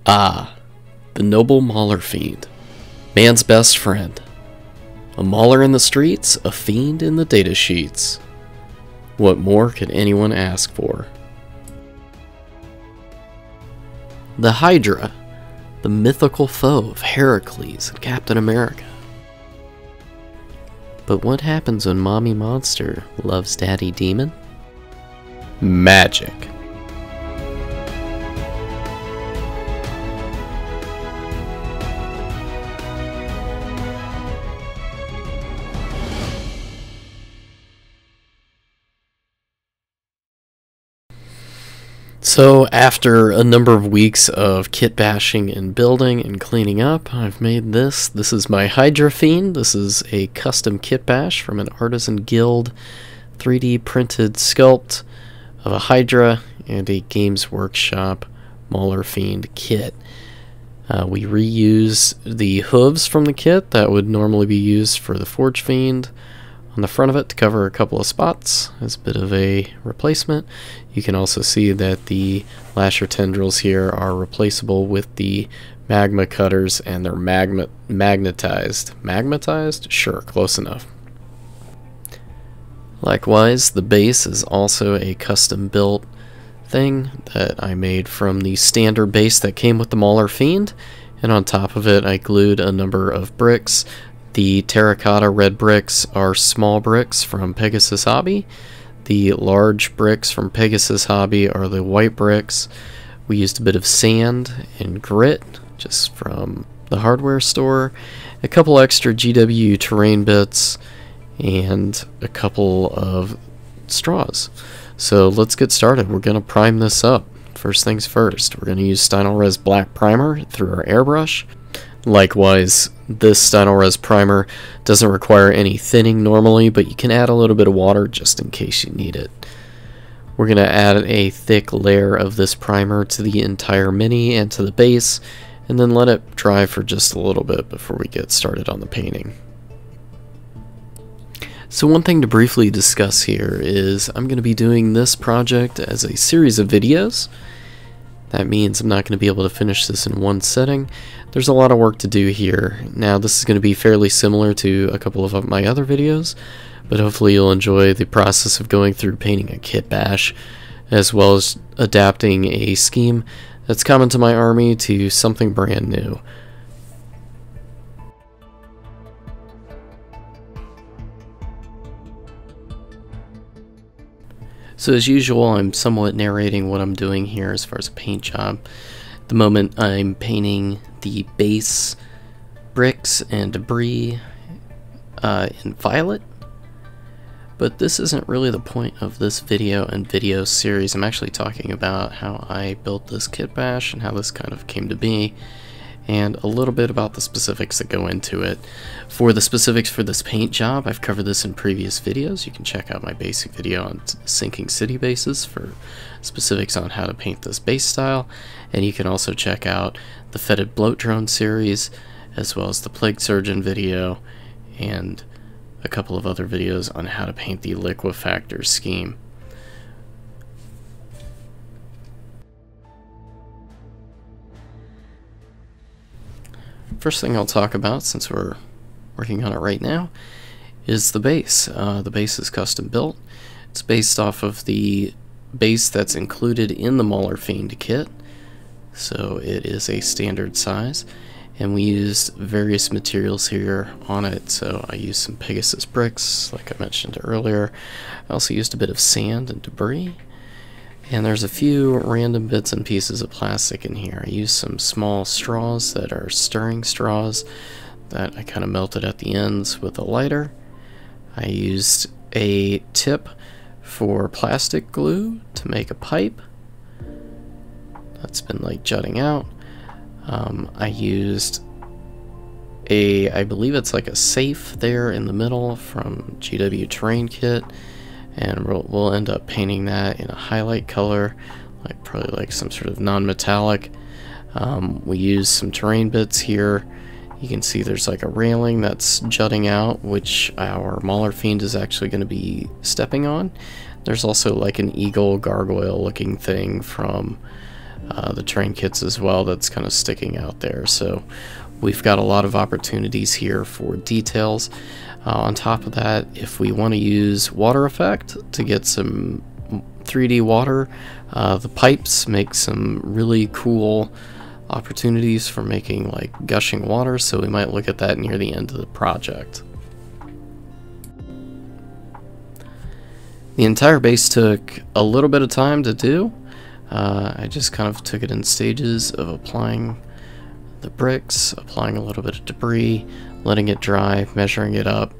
Ah, the noble Maulerfiend, man's best friend. A mauler in the streets, a fiend in the data sheets. What more could anyone ask for? The Hydra, the mythical foe of Heracles and Captain America. But what happens when Mommy Monster loves Daddy Demon? Magic. So after a number of weeks of kit bashing and building and cleaning up, I've made this. This is my Hydrafiend. This is a custom kit bash from an artisan guild 3D printed sculpt of a Hydra and a Games Workshop Maulerfiend kit. We reuse the hooves from the kit that would normally be used for the Forge Fiend on the front of it to cover a couple of spots as a bit of a replacement. You can also see that the lasher tendrils here are replaceable with the magma cutters, and they're magnetized. Magnetized? Sure, close enough. Likewise, the base is also a custom built thing that I made from the standard base that came with the Maulerfiend, and on top of it I glued a number of bricks. The terracotta red bricks are small bricks from Pegasus Hobby. The large bricks from Pegasus Hobby are the white bricks. We used a bit of sand and grit just from the hardware store, a couple extra GW terrain bits, and a couple of straws. So let's get started. We're going to prime this up. First things first, we're going to use Stynylrez black primer through our airbrush. Likewise, this Stynylrez primer doesn't require any thinning normally, but you can add a little bit of water just in case you need it. We're going to add a thick layer of this primer to the entire mini and to the base, and then let it dry for just a little bit before we get started on the painting. So one thing to briefly discuss here is I'm going to be doing this project as a series of videos. That means I'm not going to be able to finish this in one setting. There's a lot of work to do here. Now this is going to be fairly similar to a couple of my other videos, but hopefully you'll enjoy the process of going through painting a kit bash, as well as adapting a scheme that's common to my army to something brand new. So as usual, I'm somewhat narrating what I'm doing here as far as a paint job. At the moment, I'm painting the base bricks and debris in violet. But this isn't really the point of this video and video series. I'm actually talking about how I built this kit bash and how this kind of came to be, and a little bit about the specifics that go into it. For the specifics for this paint job, I've covered this in previous videos. You can check out my basic video on sinking city bases for specifics on how to paint this base style, and you can also check out the Fetid Bloat Drone series, as well as the Plague Surgeon video, and a couple of other videos on how to paint the Liquefactor scheme. First thing I'll talk about, since we're working on it right now, is the base. The base is custom built. It's based off of the base that's included in the Maulerfiend kit, so it is a standard size, and we used various materials here on it. So I used some Pegasus bricks, like I mentioned earlier. I also used a bit of sand and debris. And there's a few random bits and pieces of plastic in here. I used some small straws that are stirring straws that I kind of melted at the ends with a lighter. I used a tip for plastic glue to make a pipe that's been like jutting out. I used I believe it's like a safe there in the middle from GW Terrain Kit. And we'll end up painting that in a highlight color, like probably like some sort of non-metallic. We use some terrain bits here. You can see there's like a railing that's jutting out, which our Maulerfiend is actually going to be stepping on. There's also like an eagle gargoyle looking thing from the terrain kits as well that's kind of sticking out there. So we've got a lot of opportunities here for details. On top of that, if we want to use water effect to get some 3D water, the pipes make some really cool opportunities for making like gushing water, so we might look at that near the end of the project. The entire base took a little bit of time to do. I just kind of took it in stages of applying the bricks, applying a little bit of debris, letting it dry, measuring it up,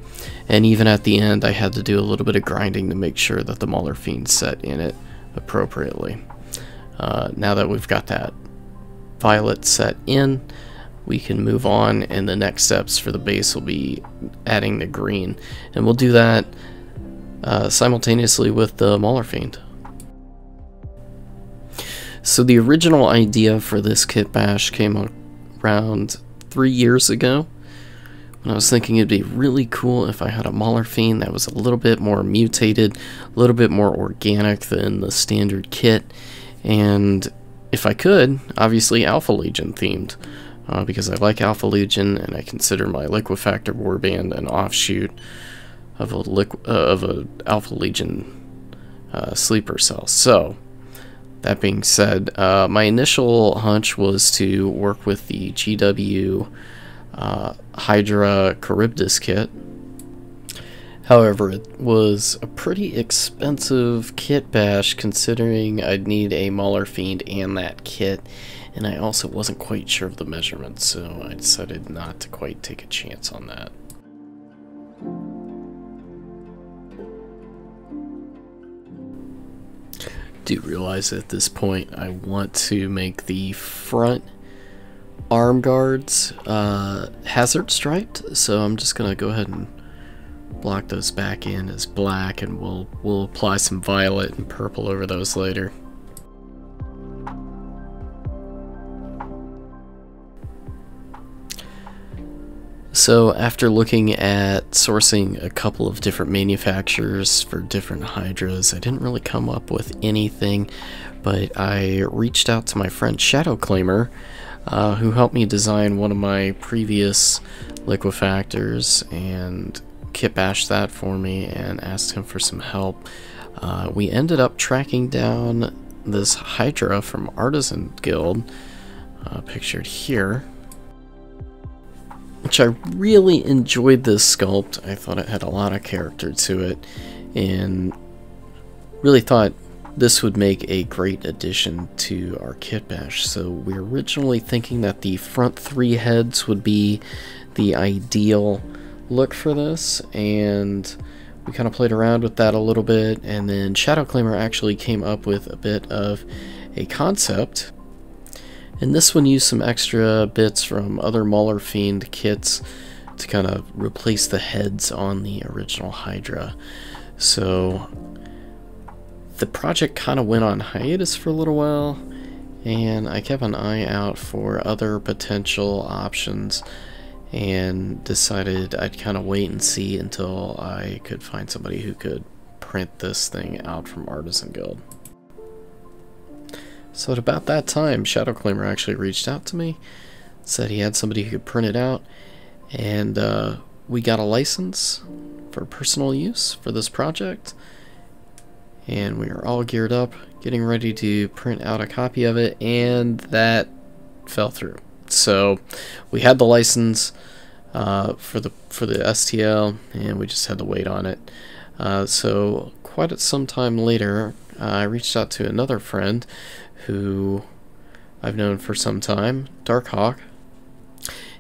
and even at the end I had to do a little bit of grinding to make sure that the Maulerfiend set in it appropriately. Now that we've got that violet set in, we can move on, and the next steps for the base will be adding the green, and we'll do that simultaneously with the Maulerfiend. So the original idea for this Kitbash came around 3 years ago, when I was thinking it'd be really cool if I had a Maulerfiend that was a little bit more mutated, a little bit more organic than the standard kit, and if I could, obviously Alpha Legion themed, because I like Alpha Legion and I consider my Liquefactor warband an offshoot of a Alpha Legion sleeper cell. So that being said, my initial hunch was to work with the GW Hydra Charybdis kit. However, it was a pretty expensive Kitbash considering I'd need a Maulerfiend and that kit, and I also wasn't quite sure of the measurements, so I decided not to quite take a chance on that. Do realize at this point I want to make the front arm guards hazard striped, so I'm just gonna go ahead and block those back in as black, and we'll apply some violet and purple over those later. So after looking at sourcing a couple of different manufacturers for different Hydras, I didn't really come up with anything, but I reached out to my friend Shadow Claimer, who helped me design one of my previous Liquefactors and Kitbash that for me, and asked him for some help. We ended up tracking down this Hydra from Artisan Guild, pictured here, which I really enjoyed this sculpt. I thought it had a lot of character to it, and really thought this would make a great addition to our Kitbash. So we were originally thinking that the front 3 heads would be the ideal look for this, and we kind of played around with that a little bit, and then Shadow Claimer actually came up with a bit of a concept, and this one used some extra bits from other Maulerfiend kits to kind of replace the heads on the original Hydra. So the project kind of went on hiatus for a little while, and I kept an eye out for other potential options, and decided I'd kind of wait and see until I could find somebody who could print this thing out from Artisan Guild. So at about that time, Shadow Claimer actually reached out to me, said he had somebody who could print it out, and we got a license for personal use for this project, and we were all geared up, getting ready to print out a copy of it, and that fell through. So we had the license for the STL, and we just had to wait on it. So quite some time later, I reached out to another friend who I've known for some time, Darkhawk,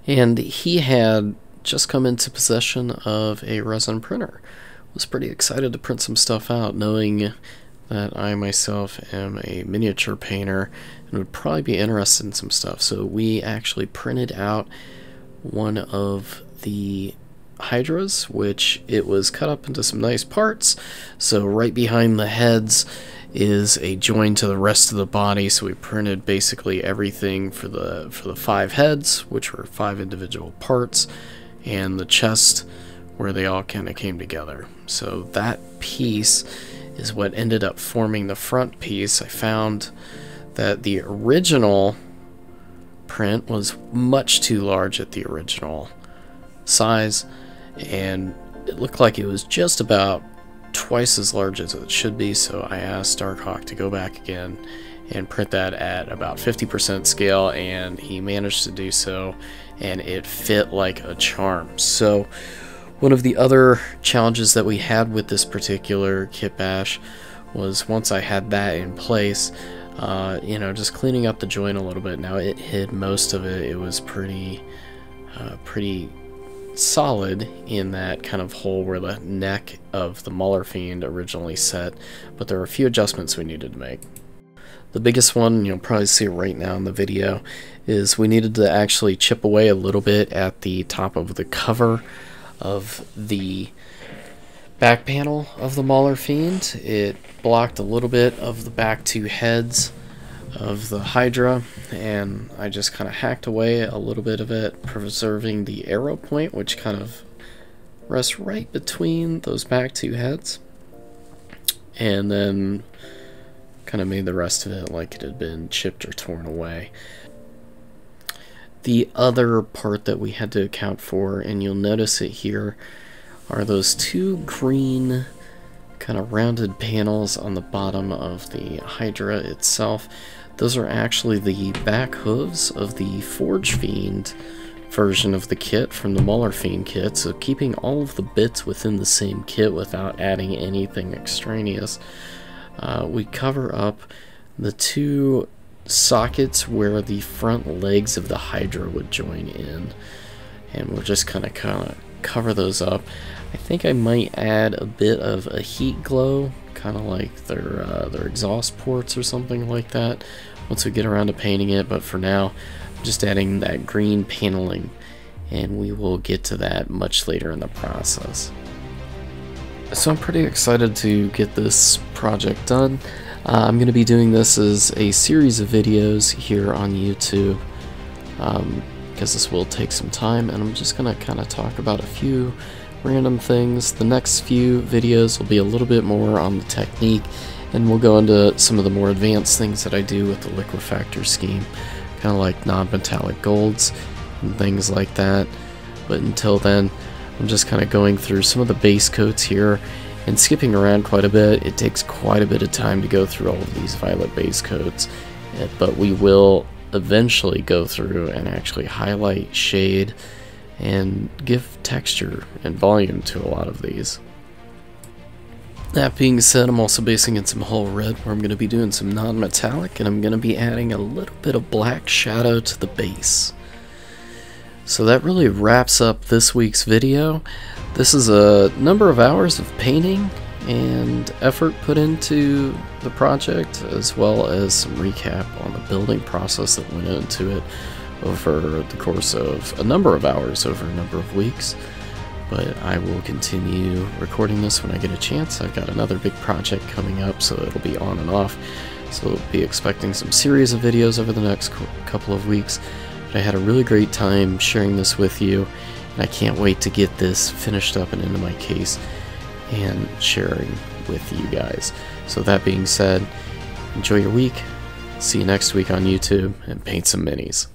and he had just come into possession of a resin printer. Was pretty excited to print some stuff out, knowing that I myself am a miniature painter and would probably be interested in some stuff. So we actually printed out one of the Hydras, which it was cut up into some nice parts. So right behind the heads is a join to the rest of the body, so we printed basically everything for the 5 heads, which were 5 individual parts, and the chest where they all kind of came together. So that piece is what ended up forming the front piece. I found that the original print was much too large at the original size, and it looked like it was just about twice as large as it should be, so I asked Darkhawk to go back again and print that at about 50% scale, and he managed to do so, and it fit like a charm. So one of the other challenges that we had with this particular Kitbash was, once I had that in place, you know, just cleaning up the joint a little bit. Now it hid most of it. It was pretty solid in that kind of hole where the neck of the Maulerfiend originally set, but there were a few adjustments we needed to make. The biggest one, you'll probably see it right now in the video, is we needed to actually chip away a little bit at the top of the cover of the back panel of the Maulerfiend. It blocked a little bit of the back two heads of the Hydra, and I just kind of hacked away a little bit of it, preserving the arrow point, which kind of rests right between those back two heads, and then kind of made the rest of it like it had been chipped or torn away. The other part that we had to account for, and you'll notice it here, are those two green kind of rounded panels on the bottom of the Hydra itself. Those are actually the back hooves of the Forge Fiend version of the kit from the Maulerfiend kit, so keeping all of the bits within the same kit without adding anything extraneous. We cover up the two sockets where the front legs of the Hydra would join in, and we'll just kind of cover those up. I think I might add a bit of a heat glow, kind of like their exhaust ports or something like that, once we get around to painting it, but for now I'm just adding that green paneling, and we will get to that much later in the process. So I'm pretty excited to get this project done. I'm going to be doing this as a series of videos here on YouTube, because this will take some time, and I'm just going to kind of talk about a few random things. The next few videos will be a little bit more on the technique, and we'll go into some of the more advanced things that I do with the Liquefactor scheme, kind of like non-metallic golds and things like that. But until then, I'm just kind of going through some of the base coats here and skipping around quite a bit. It takes quite a bit of time to go through all of these violet base coats, but we will eventually go through and actually highlight, shade, and give texture and volume to a lot of these. That being said, I'm also basing in some whole red, where I'm going to be doing some non-metallic, and I'm going to be adding a little bit of black shadow to the base. So that really wraps up this week's video. This is a number of hours of painting and effort put into the project, as well as some recap on the building process that went into it over the course of a number of hours over a number of weeks. But I will continue recording this when I get a chance. I've got another big project coming up, so it'll be on and off. So I'll be expecting some series of videos over the next couple of weeks. But I had a really great time sharing this with you, and I can't wait to get this finished up and into my case and sharing with you guys. So that being said, enjoy your week. See you next week on YouTube, and paint some minis.